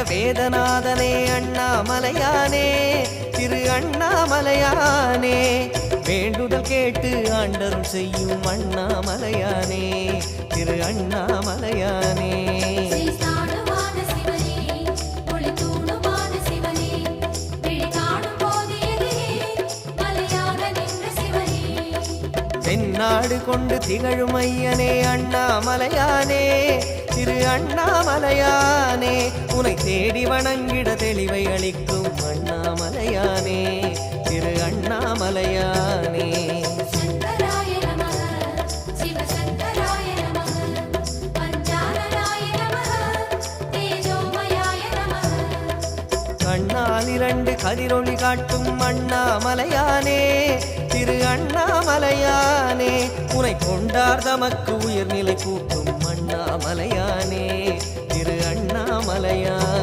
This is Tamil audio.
வேதநாதனே அண்ணாமலையானே திரு அண்ணாமலையானே வேண்டுதல் கேட்டு ஆண்டருள் செய்யும் அண்ணாமலையானே திரு அண்ணாமலையானே தென்னாடு கொண்டு திகழும் ஐயனே அண்ணாமலையானே திரு அண்ணாமலையானே உனை தேடி வணங்கிட தெளிவை அளிக்கும் அண்ணாமலையானே திரு அண்ணாமலையானே கண்ணால் இரண்டு கதிரொளி காட்டும் அண்ணாமலையானே திரு அண்ணாமலையானே உனை கொண்டார் தமக்கு உயர்நிலை கூட்டும் அண்ணாமலையானே திரு அண்ணாமலையானே